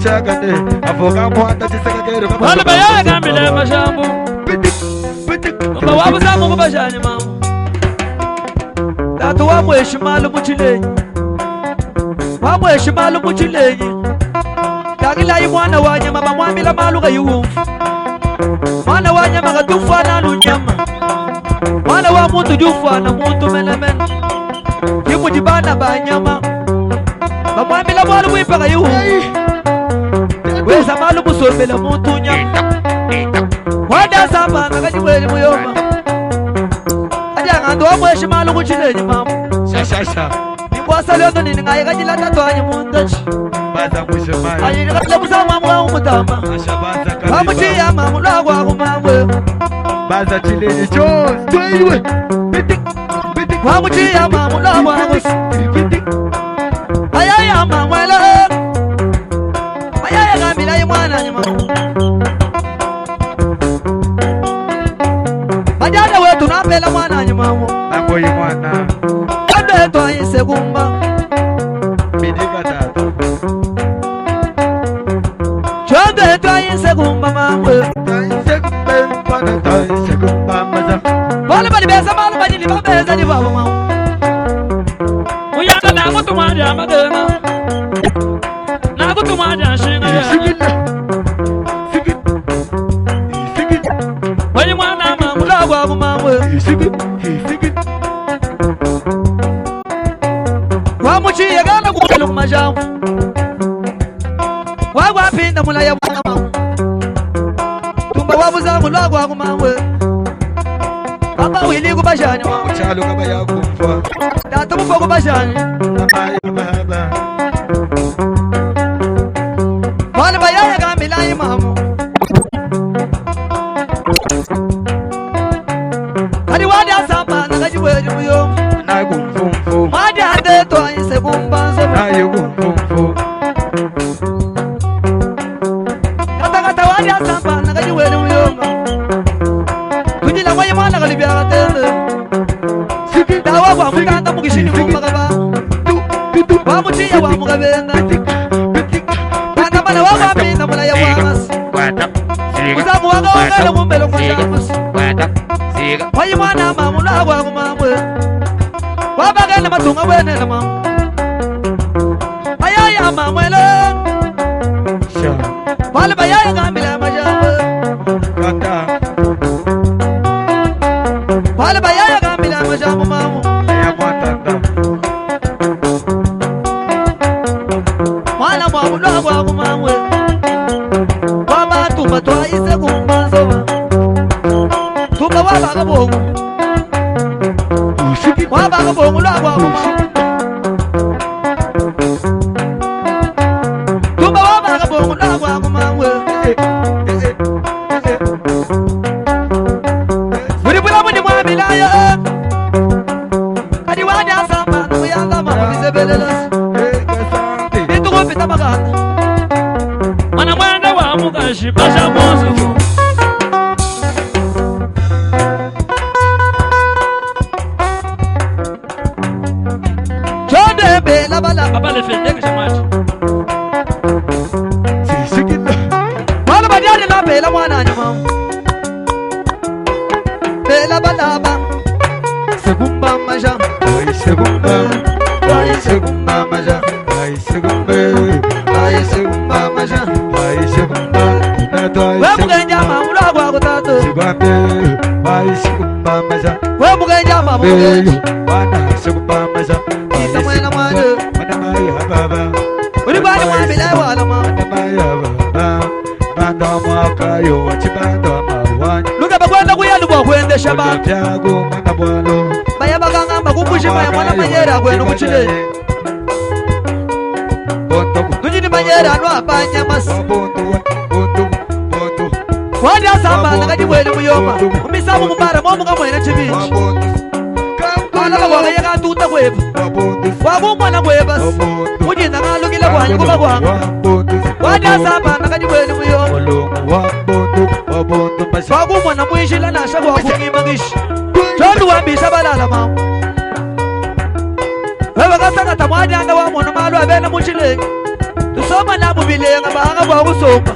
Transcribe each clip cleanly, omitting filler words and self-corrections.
chakate afoka mwanda chisekakero wale bayaya kamile mashambu mba wabuzamu kubashani mama tatu wamweshimalu muchilenyi wamweshimalu muchilenyi takilayi mwana wanyama bamwambila malu kayuwumfu mwana wanyama katufana lunyama mwana wa muntu jufana muntu menemene kimujibana banyama bamwambila malu wipa kayuwumfu weza malu musombela muntu nyama wada sabana kajiweli muyoma ajangando wamweshimalu kuchilenyi mama shashasha nikwasa lyoto nini ngaye kajila tatwanye mundachi baza mwisemayo ayini kabuza mamwa umutama ashabaza kabisa bamuchiya mamula kwa kumamwe baza chileni chose tweiwe bamuchiya mamula kwa kusi ayaya mamwele ayaya kamila imwana nyuma majana wetu napela mwana nyuma nambo imwana kando yetu ayise kumba bidika tata chondo yetu ayise kumba mamwe taise kumbe taise kumba maza bali bali besa bali bali ni babeza ni baba mama uyanda na kutumadi amadena na kutumadi ashinga sigina sigina wali mwana mamula kwa kumamwe sigina wamuchiye gana kukelu majamu wagwapinda mulaya mwana tumba wabuza mulwa kwa kumamwe aba wili kubashani mama chalo kaba yakumfa data mufo kubashani amaya baba wale bayaya kamila imamu kadi wadi asamba nakajiweli muyo na kumfumfu wadi ande to ayise kumbanzo na kumfumfu kata wadi asamba nakajiweli muyo tujila mwaye mwana kalibia katende dawa kwa mukanda mukishini kumbakaba wamuchiya wamukabenda kana mana wawapinda mulaya wamasi uzamu wakawakele kumbelo kushamusi mwaye mwana mamula kwa kumamwe wabakele matunga wenele mama ayaya mamwele wale bayaya kambila majamwe kata wale bayaya kambila majamu mamu ya mwatanda mwana mwamula kwa kumamwe wabatumba twaise kumbanzoba tumba wabaka bongo wabaka bongo lwa kwa kumamwe tumba wabaka bongo lwa kwa kumamwe mulibula muni mwabilaya kadi wadi asamba nukuyanga mama bisebelelasi itukupita makanda mwana mwanda wa mukashi pasha bonzo chonde bela bala babale fendeke shamaji sigina wala badiane la bela mwana nyama bela balaba segumba maja ai segumba maja ai segumba maja ai segumba na to ai we mugenja mamula kwa kutatu segumba ai segumba maja we mugenja mamula wana segumba maja isa mwena mwana mana mai baba uri bani mwabila wala ma mana mai baba manda mwakayo wachibanda mawanya luka bakwenda kuyalubwa kwendesha ba byago mana bwalo baya bagangamba kukushima ya mwana manyera kwenu kuchile tujini manyera anu apanya masi wadi asamba nakadi wele muyoma umisamu mubara momu kamwene chibinji kana bagwaga yaka tuta kwepa wabu mwana kwepa ujina ngalukile kwanya kuba kwanga wadi asamba nakadi wele muyoma wabu mwana mwishila nasha kwa kungimangishi chondo wambisa balala mama wewe kasanga tamwadi anga wa mwana malu abena muchile tusoma nabu bilenga banga bwa kusomba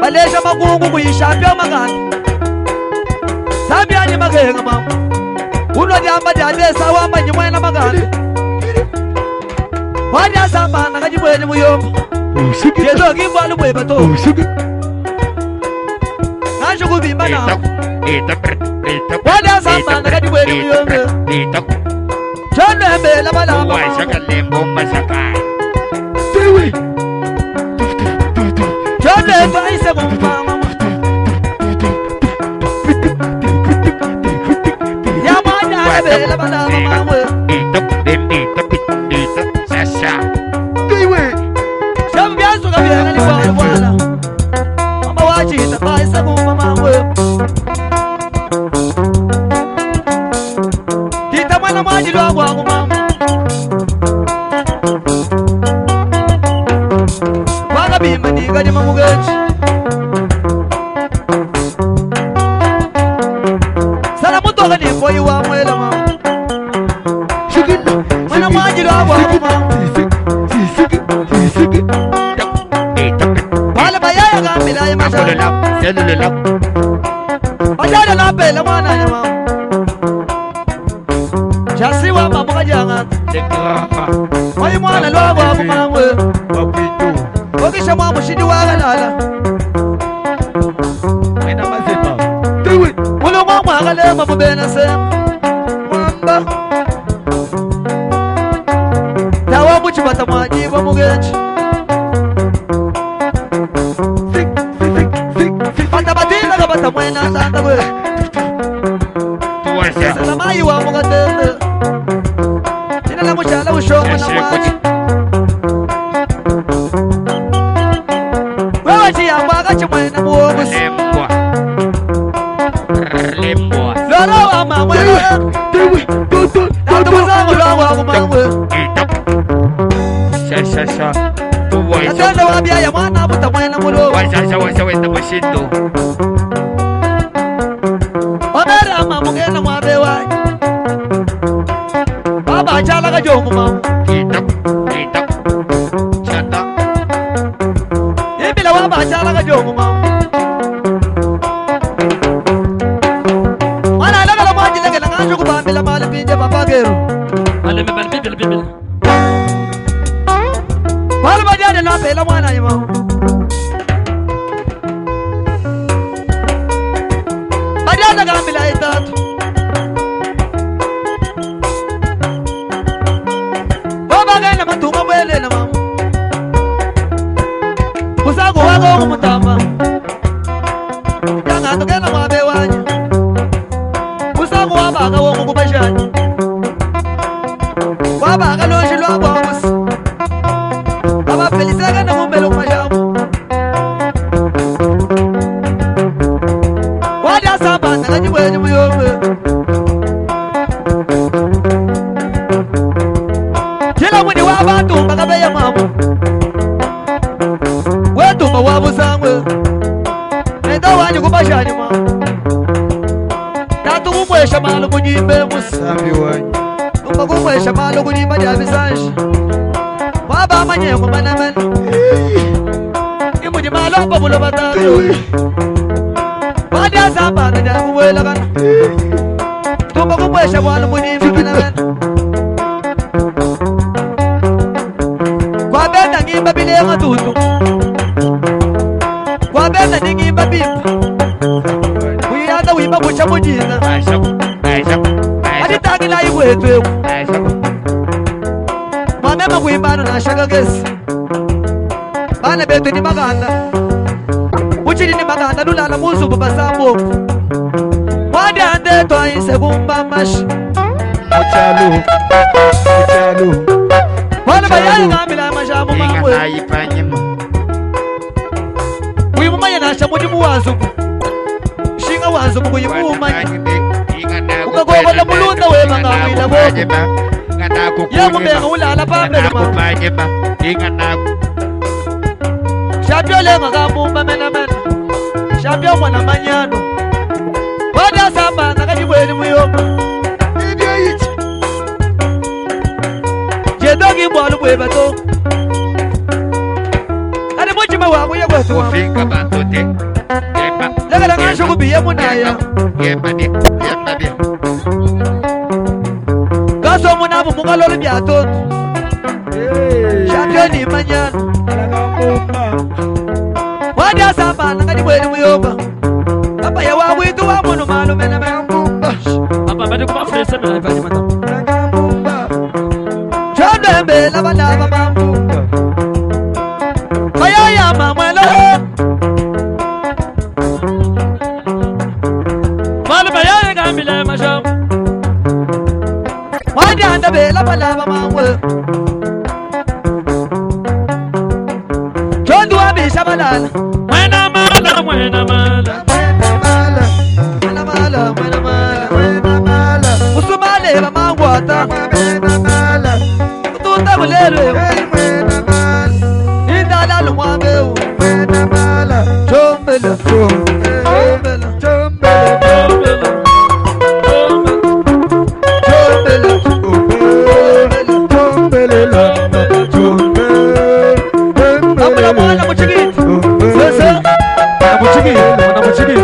balesha makungu kuyishapya maganda sabyanye makenga mama uno dyamba dyadesa wamba nyimwena maganda wanya sambana kajibweni muyomba jedo kimbwalu bwebato nasho kubimba na wanya sambana kajibweni muyomba chono embela balamba chono emba ise kumfama yamanya embela balamba mamwe kita mwana mwaji lwangu wangu mama wakabimba ndingaje mamugechi sana mutoka nimboyi wa mwela mama mwana mwaji lwangu wangu mama wale bayaya kambilaye mashana bajana lapela mwana ya mama jasi wa mama kajanga wayi mwana lwangu wangu mama wakisha mwamu shidi wakalala wena mazipa mulu mwamu akalema mubena sema mwamba tawa muchibata mwajiba mugenji bata batina kabata mwena tanda we salamayi wa mugatende jina la mushala ushoma na mwaji chimwena muogus lolo wa mamwe tanto muzangu lwangu wa kumamwe atenda wabyaya mwana abuta mwena mulo omera mamugena mwabe wanyi baba achala kajongu mamu bachala kajongu mama mwana alagala mwaji legela nganjo kubambila mali pinje papagero bibila wala bajane napela mwana ya mama bajane gambila itatu baba gana matuma bwele na mama kusago wago mutama yanga tokena mwabe wanya kusago wabaga wo kubashani wabaga loji lwa bambus aba felisega na mumbelo majabu wada samba ngaji bwenye muyombe kila muni wabatu bagabe ya mama wetumba wabusangwe nenda wanyu kubashani ma tatu kumwesha malo kunyimbe musambi wanyu tumba kumwesha malo kunyimba jabisanshi waba manyengo manamene imuji malo hapa mulo batatu wadi asamba na jabu wela kana tumba kumwesha malo kunyimba manamene kwa benda ngimba bile ngatutu wabenda ningimba bimba uyanda wimba kucha mujina atitangila iwetu mamema kuimbano na shaka gesi bana betu ni maganda uchini ni maganda lulala muzubu basambo wadi ande toaise kumba mashi Muchalu wana bayaya ngamila mashamu mamwe uyimumanya nasha mujimu wanzubu shinga wanzubu kuyimumanya ukagogola mulunda wema ngamwila boku yemumenga ulala pambele mama shabyo lenga kamumba menamena shabyo mwana manyano wadi asamba nakajibweni muyomba jedogi bwalu bwebato wakuye kwetu Ufinga bantote Yemba lekela ngasho kubiye munaya Yemba bie Yemba bie kaso munabu mungalolu byato Championi manyana Wadi asambana ngadi mwene muyoba Papa ya wawitu wa munu malu mena mambumba Papa mbadi kumafresa mena ifadi matamu Chombe lava lava mambumba Maya ya mamwelo Malu maya ya gambile masham Wadi anda lava lava mamwelo Shabalala, mwena mala, mwena mala, mwena mala, mwena mala, mwena mala, mwena mala. Usumale ba mangwata, mwena mala. Tuta bulele, mwena mala. Indala lumwambeu, mwena mala. Chombela, chombela, chombela, chombela, chombela, chombela, chombela, chombela. Mwana muchigiti, sasa, mwana muchigiti.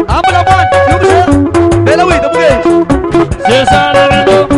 Ambula mwana, yubisa, bela wita muge. Sasa na rendo.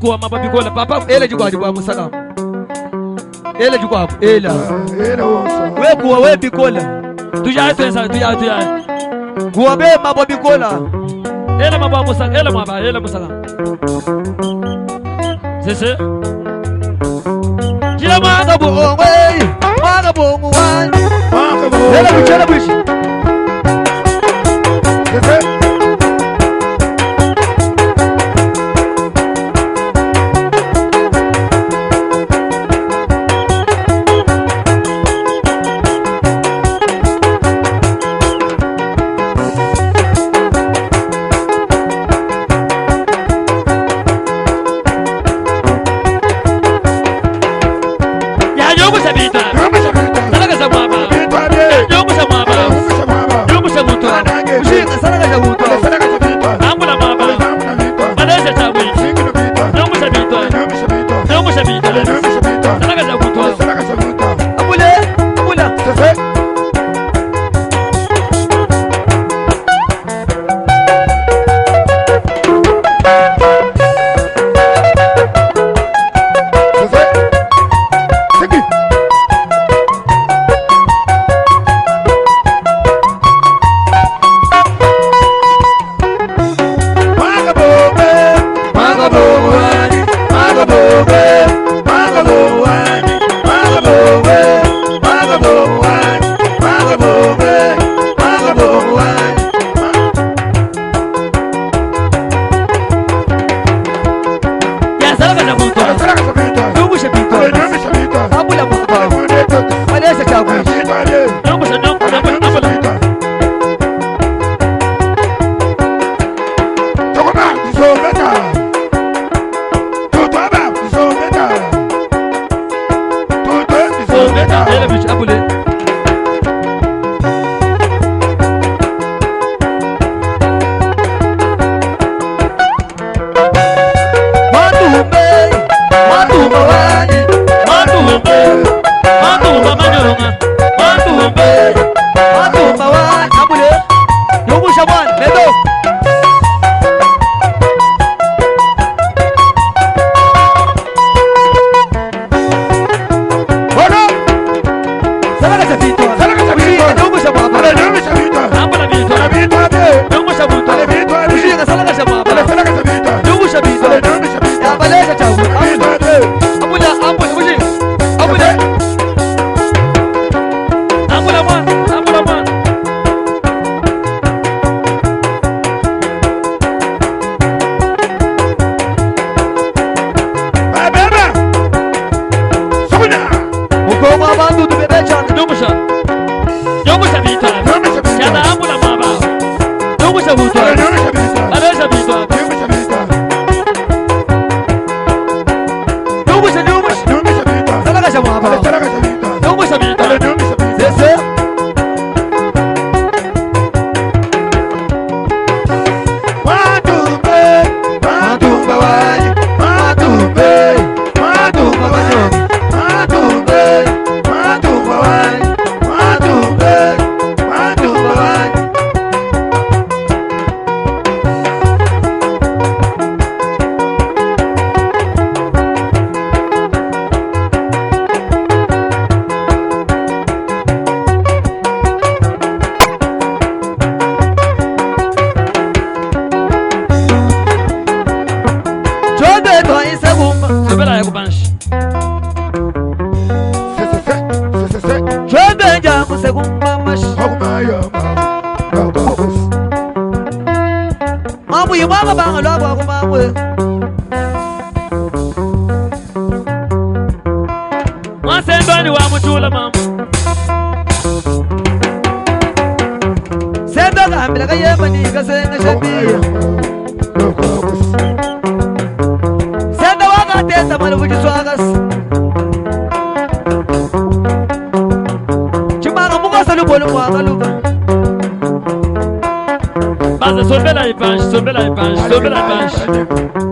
Kwa mababi kola papa ele jugwaji kwa musaka ele jugwa ele we kuwa we bikola tuja tensa tuja kuwa be mababi kola ele mababa musaka ele musaka sese jila manga bo we manga bo wan ele bichela bichi sese shabita. Salaga sababa. Nyongo sababa. Nyongo sabuto. Mushinga salaga sabuto. Ambula mama. Malese tawi. Nyongo sabita. Nyongo sabita. Salaga sabuto. Ambule. Ambula.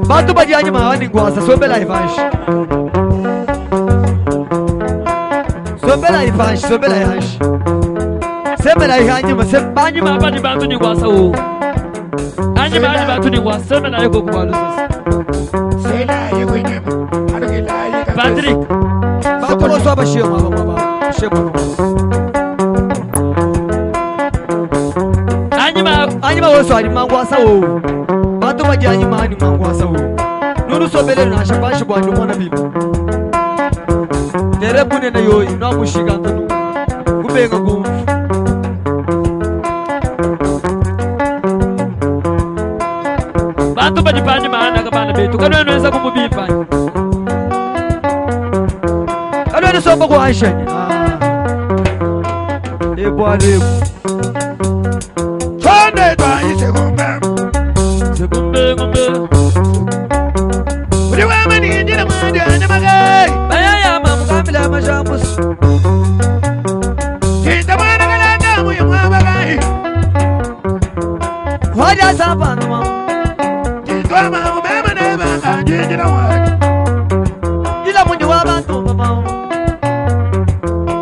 Batu bajanye mahani ngwasa sombela ivanshi. Sombela ivanshi, sombela ivanshi. Sembela ihanyuma, banyuma abandi bantu ni ngwasa wo. Anyuma abandi bantu ni ngwasa, sembela yego kubalu sasa. Sela yego nyema. Adogela yego. Patrick. Bakolo swaba shema baba. Shema. Anyuma wo swali mangwasa wo. Batu bajanye mahani mangwasa wo. Nunu sobele na shabashi bwa ndumona bibu. Tere bune na yoyi no mushiga ntanu. Kubenga kumfu. Batu bajipanye mahana kabana betu. Kano nweza kumubipanye. Kano soba kwa Aisha. Ebo alebu. Chonde twa isegombe. Segombe gombe. Uri wa mani njira mandi ane magai. Bayaya mamukamila mashamus. Jijina waki Ila munyi wabantu mama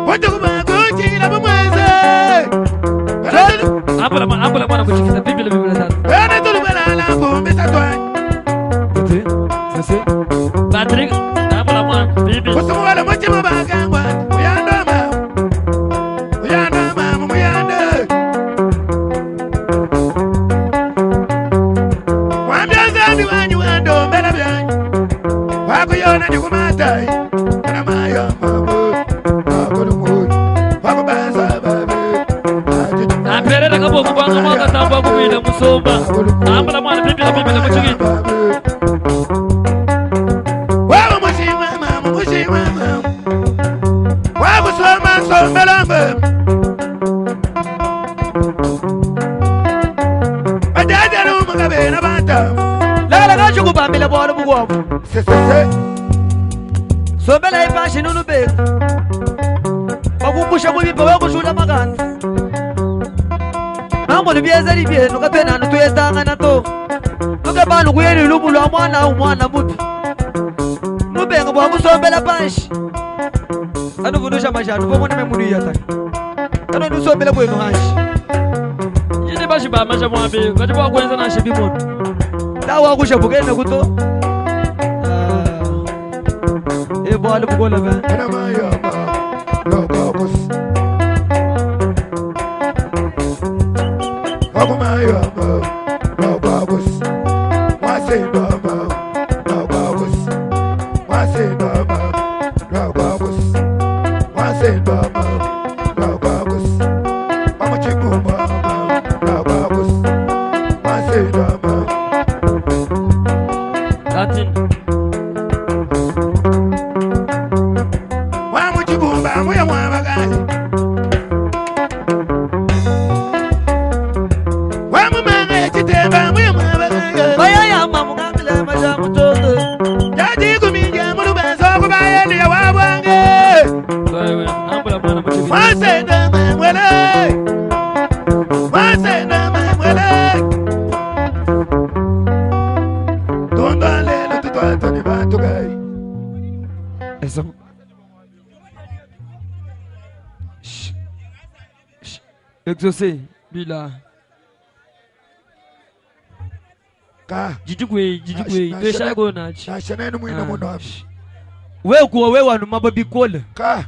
Watu kubaguchi ila bumweze Ambula mwana kuchikisa bibila tatu Ene tulu belala mbumisa twani Sese Patrick ambula mwana bibila Kusumu wale mchima bagangwa Uyando mama Uyando mama Uyando Wambia zambi wanyu wando mbele byanyu Wakuyona nikumatai Kana maya mamu Wakulu mui Wakubanza babi Amperera kabo kubanga mwaka tamba kubila musomba ambula mwana bibila muchikita Wabu mushima mama mushima mama Wabu soma sombela mama Bajaja rumu kabena bata Lala gachu kubambila bwana mugwafu Se Sombela ipashi nunu beka Bakumbusha mubipa wakushula maganzi Mambo libyeza libyenu katwena anu tuyestanga nato Nuke banu kuyeni lumu lwa mwana au mwana mutu Nubenga bwa kusombela panshi Anu vunusha mashanu pomone memunu yata Anu nusombela kwenu hanshi Yini bashi ba masha mwambi Kati bwa kwenza na shibi moto Dawa kusha bugene kuto Ebo alu bukola ben Kana maya mama Lokakus Wabu maya mama Lokakus Wase mama Lokakus Wase mama Lokakus Wase mama Lokakus Mama chiku mama Lokakus Wase mama Latin Wamu chibumba muya mwabagazi Wamu manga ya chitemba muya mwabagazi Baya ya mamu kambila masha mutoto Jadi kumija mulu benzo kubayeli ya wabwange Wewe ambula mwana muchikita Wase dama mwele Wase dama mwele Tunda lelo tutwata ni bantu gai Eso Exaucé bila Ka Jijikwe Pesha go nachi Nashanenu mwina munobi We kuwa we wanu mababi kola Ka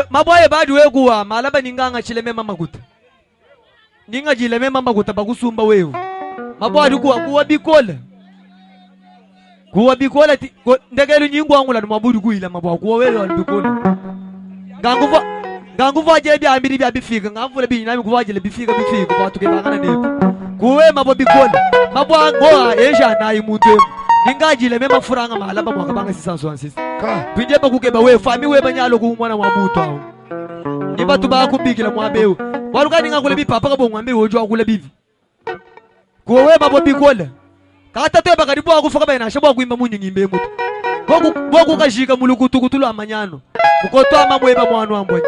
Maboye badi we kuwa malaba ninganga chileme mama guta Ninga jileme mama guta bakusumba wewe Mabwadi kuwa bikola Kuwa bikola ndegelu nyingu wangu la mabudu kuila mabwa kuwa wewe wanu bikola Ganguva jebi ambiri bia bifika ngamvule bi nami kuva jele bifika batu ke bangana nepo kuwe mabo bikola mabwa ngoa esha na imutu ningajile mema furanga malaba mwaka banga sisanso ansisi Ka pinje ba kukeba we fami we banyalo ku mwana wa mutu aho niba tuba kubikila mwabeu waluka ninga kule bipapa kabo mwambe wojwa kule bivi kuwe mabo bikola kata teba karibu akufuka bena shabo kuimba munyi ngimbe mutu boku kashika mulukutu kutulu amanyano ukotoa mamwe ba mwana wa mbonye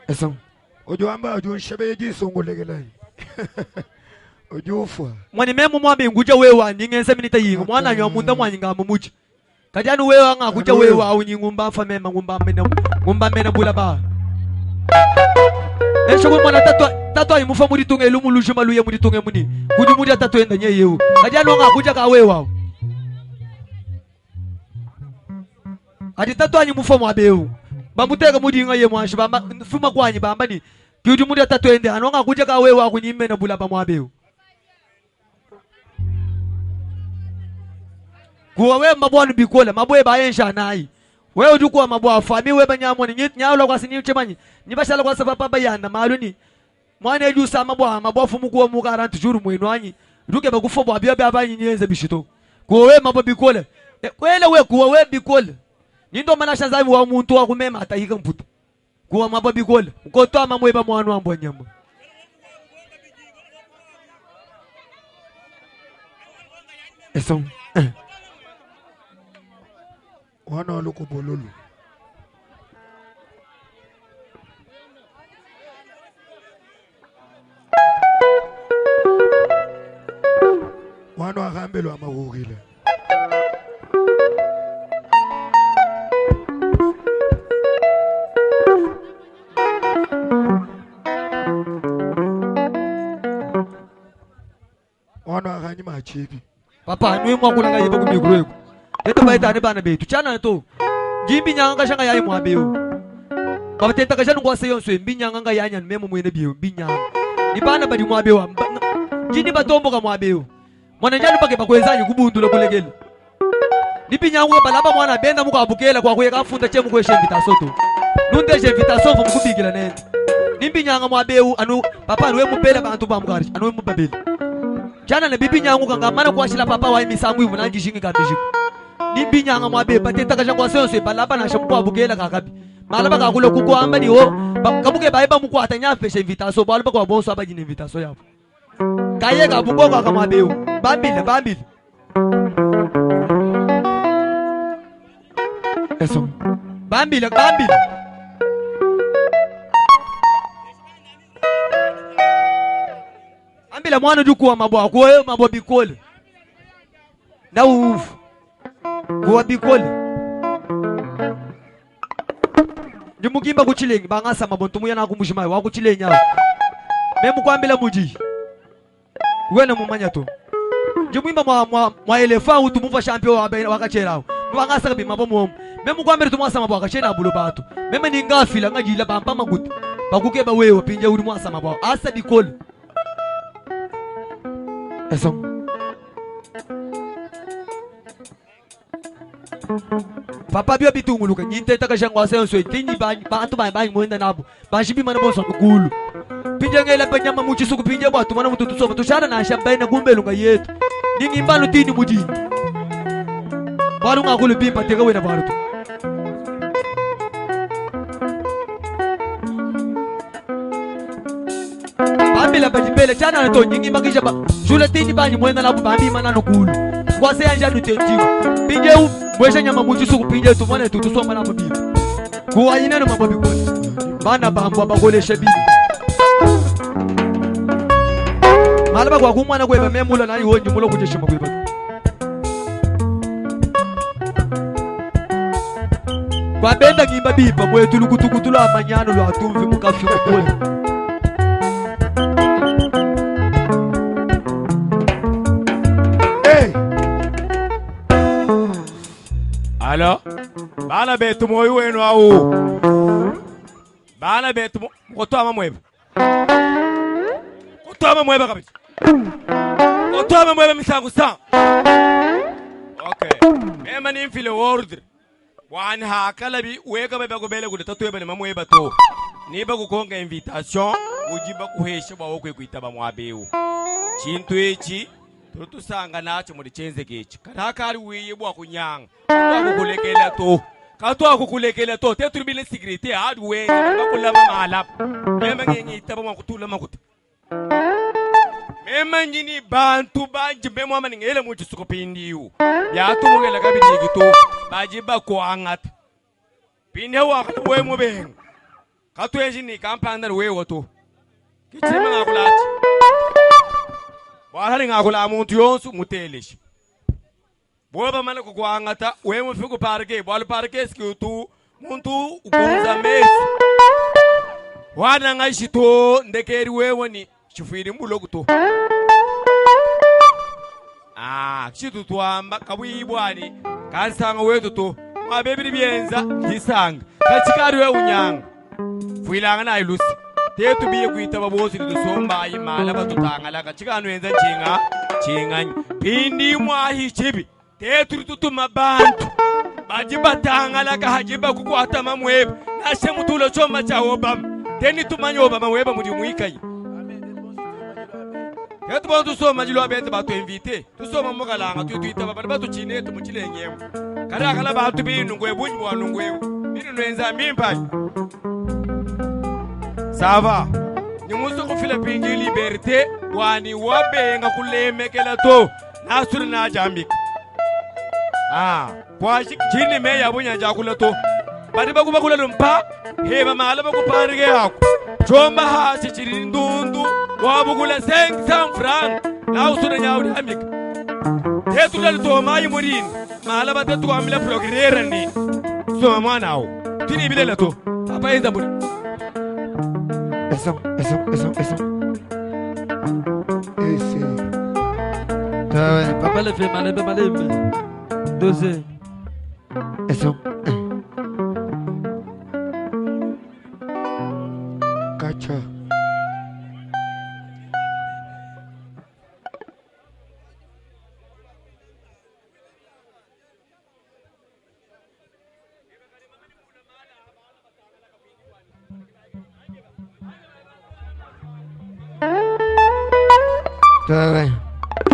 Eso Ojo amba ojo nshebe jisungulegelai Ojo ufwa mwani memu mwambe nguja wewa ningense minita yingo mwana nywa munda mwanyinga mumuchi kajanu wewa nga kuja wewa au nyingumba fa mema ngumba mena bula ba esho ko mwana tatu ayi mufa muri tunge lumu lujuma luye muri tunge muni kuju muri tatu enda nye yewu kajanu nga kuja ka wewa adi tatu ayi mufa mwabeu bamuteka muri nga ye mwanshi bamba fuma kwanyi bamba ni kuju muri tatu ende anonga kuja ka wewa kunyime na bula ba mwabeu kuwa we mabwanu bikola mabwe baensha nayi we ujukuwa mabwa fami we banyamoni nyalo kwa sini uchemanyi nibashala kwa sababu bayanda maluni mwana eju sama mabwa fumu kuwa mukarantu juru mwenu anyi duke bakufo bwa bya abanyi nyenze bishito kuwa we mabwa bikola kwele we kuwa we bikola nindo manasha zavi wa muntu wa kumema atahika mputa kuwa mabwa bikola ukotoa mamwe ba mwana wa mbonyama Eso Wana loko bololo. Wana agambelwa amahukile. Wana aganyi machibi. Papa nwe mwakula nga yeba kumigurego. Eto baitane bana betu chana to. Jimbi nyanga shanga yayi mwabeo. Baba teta kashanu kwa seyon so mbinyanga nga yanya memo mwene biyo mbinyanga. Ni bana badi mwabeo. Jini batombo ka mwabeo. Mwana njalo pake bakwezanyi kubundula kulegele. Nipinyanga balaba mwana benda muko abukela kwa kuyeka funda chemu kweshe invitaso to. Nunde je invitaso vo mukubigila nende. Nimbinyanga mwabeo anu papa nwe mupela bantu bamugari anu mubabeli. Jana ne bibi nyangu kanga mana kwa shila papa wa imisangu ivu nanji shingi kambishiko. Nimbi nyanga mwabe pateta kasha kwa senso balaba na shamu kwa bugela kakabi. Malaba kakule kuko amba ni ho kabuke baiba muko atanya feshe invitation balaba kwa bonso aba jini invitation yapo. Kaye ka buko kwa kama beo. Bambile. Eso. Bambile. Ambila mwana jukuwa mabwa kwa mabwa bikole. Na ufu. Kwa bikole. Njumukimba kuchilengi bangasa mabontu muya na kumushimayo wa kuchilenya. Memu kwambila muji. Wena mumanya to. Njumimba mwa elefa utumuva champion wakacherawo. Bangasa kabi mabomo. Memu kwambira tumwasa mabwa wakachena bulo batu. Meme ningafila ngajila bamba maguti. Bakukeba wewe pinje uri mwasa mabwa. Asa bikole. Eso. Papa biyo bitunguluka nyinte takashangwa senso tinyi bantu banyi mwenda nabo bashibi mana bonso kugulu pinje ngela panyama muchisuku pinje bwatu mana mututu sofa tushara na shamba na gumbelunga yetu ningi mbalo tini mujini balu ngakulu bimpa tega wena balu tu bambila bajibele chana na to nyingi magisha ba jula tini banyi mwenda nabo bambi mana no kulu kwa se anja nutenjiwa pinje mwesha nyama muchisuku pinje tumone tutusoma na mabibi kuwa ina no mababi kwa bana bambwa bagoleshe bibi malaba kwa kumwana kweba memula nani wonje mulo kujeshima kweba kwa benda ngimba bipa mwetu lukutukutula amanyano lwa tumvi mukafyo kule Alo, bana betu moyo wenu au bana betu kutama mweba kabisa kutama mweba misangu sa okay mema ni mfile order wan hakala bi weka beba ko bele kudata tweba ni mamweba to niba kukonga invitation ujiba kuhesha bawo kwe kuitaba mwabeu chintu echi tutusanga nacho muri chenze kechi karakari wiyibwa kunyanga akukulekela to katwa kukulekela to teturibile security hard way bakulama malap mema ngiyitaba makutula makuti mema njini bantu banje bemwa maningele muchi sukopindiu yatumugela kabidigi to bajiba ko angata pinde wa we mubeng katwenji ni kampanda we woto kichema ngakulati wahali ngakula muntu yonsu muteleshi boba mana ko kwangata we mufiku parke bol parke skiutu muntu ukunza mesi wana ngashito ndekeri wewe ni chifiri mulokuto chitu twamba kabwibwani kansanga wetu to mabebiri byenza disanga kachikari we unyanga fuilanga na ilusi tetu biye kuitaba bosi dusomba imala batutangala kachikano yenza chinganyi pindi mwahi chibi tetu tutuma bantu bajibatangala kahajiba kukwata mamweba nashe mutulo choma cha obama teni tumanyo obama weba muri muikayi Yetu bantu soma jilo abete batu invite tusoma mugalanga tuitaba batu chinetu muchilenyemo kala bantu binu ngwe bunyi bwa nungwe binu nwenza mimpa sava nyumuso ko fila pingi liberté wani wabe nga kulemekela to nasuri na jambik kwa chini me ya bunya jakula to bari bagu bagula lumpa he ba mala bagu parige yako chomba ha chichiri ndundu wa bugula 500 francs na usuna nyaudi amik he tulal to mai murin mala ba to amla progrera ni so manao tini bilela to apa enda buri eso ese papa le fait mal dosé eso cacha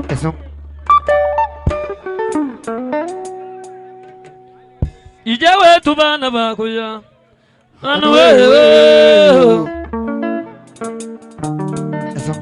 eso ijawe tubana bakuya anu eso